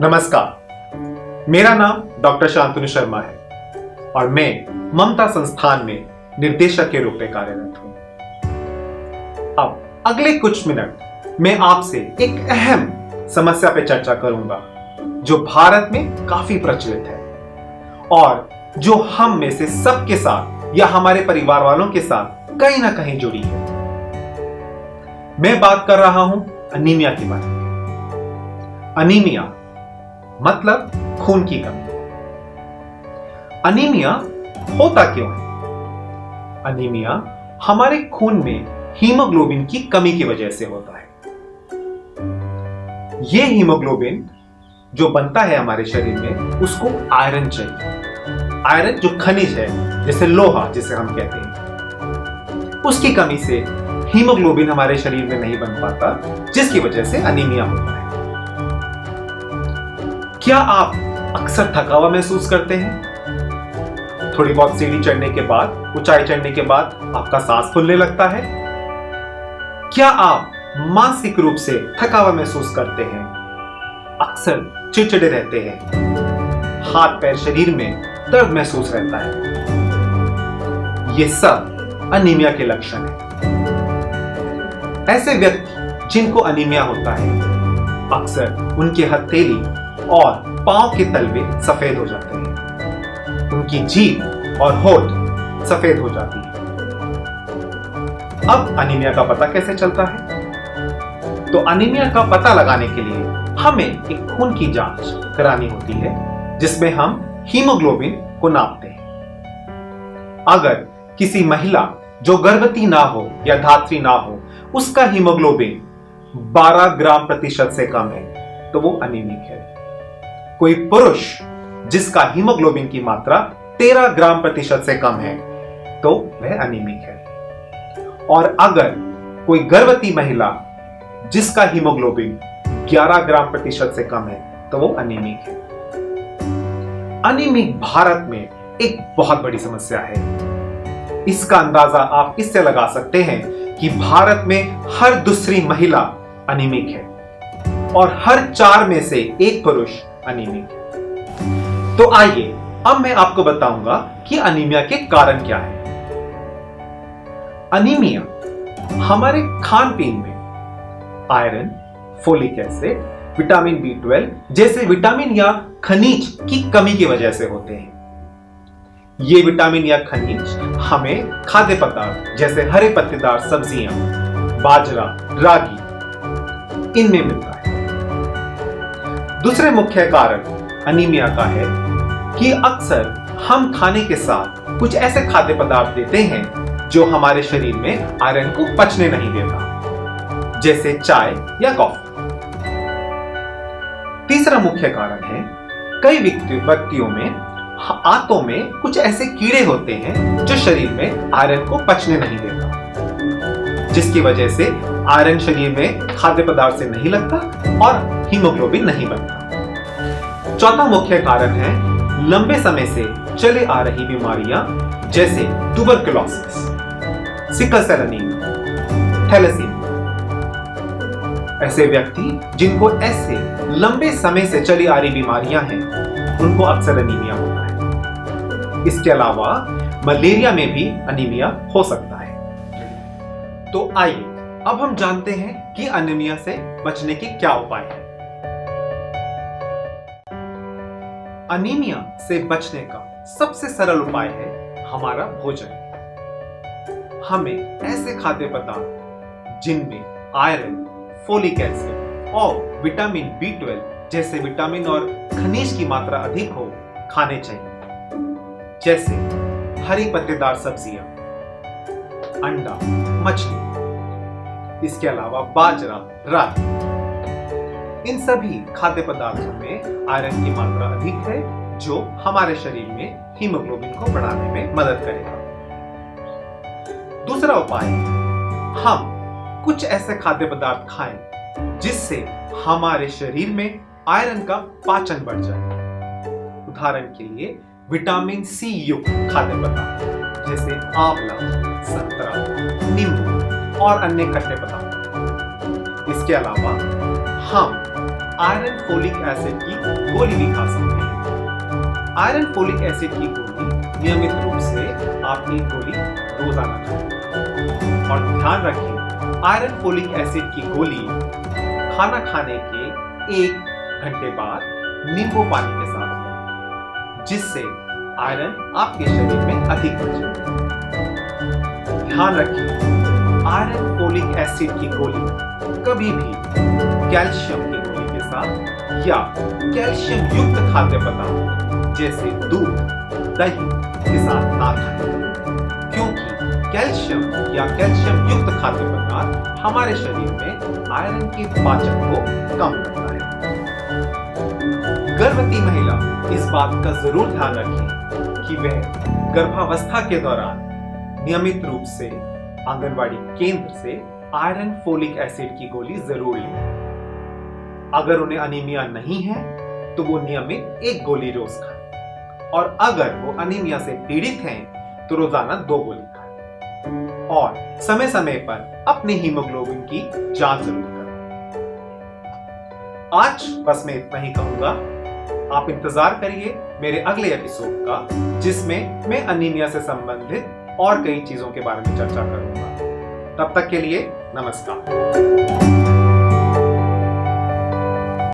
नमस्कार, मेरा नाम डॉक्टर शांतनु शर्मा है और मैं ममता संस्थान में निर्देशक के रूप में कार्यरत हूं। अब अगले कुछ मिनट मैं आपसे एक अहम समस्या पे चर्चा करूंगा जो भारत में काफी प्रचलित है और जो हम में से सबके साथ या हमारे परिवार वालों के साथ कहीं ना कहीं जुड़ी है। मैं बात कर रहा हूं अनीमिया के बारे में। अनीमिया मतलब खून की कमी। अनीमिया होता क्यों है? अनीमिया हमारे खून में हीमोग्लोबिन की कमी की वजह से होता है। यह हीमोग्लोबिन जो बनता है हमारे शरीर में, उसको आयरन चाहिए। आयरन जो खनिज है, जैसे लोहा जिसे हम कहते हैं, उसकी कमी से हीमोग्लोबिन हमारे शरीर में नहीं बन पाता, जिसकी वजह से अनीमिया होता है। क्या आप अक्सर थकावा महसूस करते हैं? थोड़ी बहुत सीढ़ी चढ़ने के बाद, ऊंचाई चढ़ने के बाद आपका सांस फूलने लगता है? क्या आप मानसिक रूप से थकावा महसूस करते हैं? अक्सर चिड़चिड़े रहते हैं? हाथ पैर शरीर में दर्द महसूस रहता है? ये सब अनीमिया के लक्षण हैं। ऐसे व्यक्ति जिनको अनीमिया होता है, अक्सर उनकी हथेली और पांव के तलवे सफेद हो जाते हैं। उनकी जीभ और होठ सफेद हो जाती है। अब अनीमिया का पता कैसे चलता है? तो अनीमिया का पता लगाने के लिए हमें एक खून की जांच करानी होती है, जिसमें हम हीमोग्लोबिन को नापते हैं। अगर किसी महिला जो गर्भवती ना हो या धात्री ना हो, उसका हीमोग्लोबिन 12 ग्राम प्रतिशत से कम है, तो वो अनीमिक है। कोई पुरुष जिसका हीमोग्लोबिन की मात्रा 13 ग्राम प्रतिशत से कम है, तो वह अनीमिक है। और अगर कोई गर्भवती महिला जिसका हीमोग्लोबिन 11 ग्राम प्रतिशत से कम है, तो वो अनीमिक है। अनीमिक भारत में एक बहुत बड़ी समस्या है। इसका अंदाजा आप इससे लगा सकते हैं कि भारत में हर दूसरी महिला अनीमिक है और हर 4 में से एक पुरुष अनीमिक है। तो आइए अब मैं आपको बताऊंगा कि अनीमिया के कारण क्या है। अनीमिया हमारे खान पीन में iron, folic acid, vitamin B12 जैसे विटामिन या खनिज की कमी की वजह से होते हैं। ये विटामिन या खनिज हमें खाद्य पदार्थ जैसे हरे पत्तेदार सब्जियां, बाजरा, रागी, इनमें मिलता है। दूसरे मुख्य कारण अनीमिया का है कि अक्सर हम खाने के साथ कुछ ऐसे खाद्य पदार्थ देते हैं जो हमारे शरीर में आयरन को पचने नहीं देता, जैसे चाय या कॉफी। तीसरा मुख्य कारण है कई व्यक्तियों में आंतों में कुछ ऐसे कीड़े होते हैं जो शरीर में आयरन को पचने नहीं देता, जिसकी वजह से आयरन शरीर में खाद्य पदार्थ से नहीं लगता और हीमोग्लोबिन नहीं बनता। चौथा मुख्य कारण है लंबे समय से चले आ रही बीमारियां जैसे tuberculosis, sickle cell anaemia, thalassaemia. ऐसे व्यक्ति जिनको ऐसे लंबे समय से चली आ रही बीमारियां हैं, उनको अक्सर अनीमिया होता है। इसके अलावा मलेरिया में भी अनीमिया हो सकता है। तो आइए अब हम जानते हैं कि अनीमिया से बचने के क्या उपाय हैं। अनीमिया से बचने का सबसे सरल उपाय है हमारा भोजन। हमें ऐसे खाद्य पदार्थ जिनमें आयरन, फोलिक एसिड और विटामिन B12 जैसे विटामिन और खनिज की मात्रा अधिक हो खाने चाहिए, जैसे हरी पत्तेदार सब्जियां, अंडा, मछली। इसके अलावा बाजरा, रागी। इन सभी खाद्य पदार्थों में आयरन की मात्रा अधिक है, जो हमारे शरीर में हीमोग्लोबिन को बढ़ाने में मदद करेगा। दूसरा उपाय, हम कुछ ऐसे खाद्य पदार्थ खाएं जिससे हमारे शरीर में आयरन का पाचन बढ़ जाए। उदाहरण के लिए विटामिन C युक्त खाद्य पदार्थ जैसे आंवला, संतरा, नींबू और अन्य खट्टे पदार्थ। इसके अलावा हम आयरन फोलिक एसिड की गोली भी खा सकते हैं। आयरन फोलिक एसिड की गोली नियमित रूप से आप एक गोली रोजाना खाएं। और ध्यान रखें, आयरन फोलिक एसिड की गोली खाना खाने के 1 घंटे बाद नींबू पानी के साथ लें, जिससे आयरन आपके शरीर में अधिक बचेगा। ध्यान रखिए, आयरन फोलिक एसिड की गोली कभी भी कैल्शियम की गोली के साथ या कैल्शियम युक्त खाद्य पदार्थ जैसे दूध, दही के साथ ना खाएं, क्योंकि कैल्शियम या कैल्शियम युक्त खाद्य पदार्थ हमारे शरीर में आयरन के पाचन को कम करता है। गर्भवती महिला इस बात का जरूर ध्यान रखें कि वह गर्भावस्था के दौरान नियमित रूप से आंगनवाड़ी केंद्र से आयरन फोलिक एसिड की गोली जरूर लें। अगर उन्हें अनीमिया नहीं है तो वो नियमित 1 गोली रोज खाएं, और अगर वो अनीमिया से पीड़ित हैं तो रोजाना 2 गोली खाएं, और समय समय पर अपने हीमोग्लोबिन की जांच जरूर करें। आज बस मैं इतना ही कहूंगा। आप इंतजार करिए मेरे अगले एपिसोड का, जिसमें मैं अनीमिया से संबंधित और कई चीजों के बारे में चर्चा करूंगा। तब तक के लिए नमस्कार।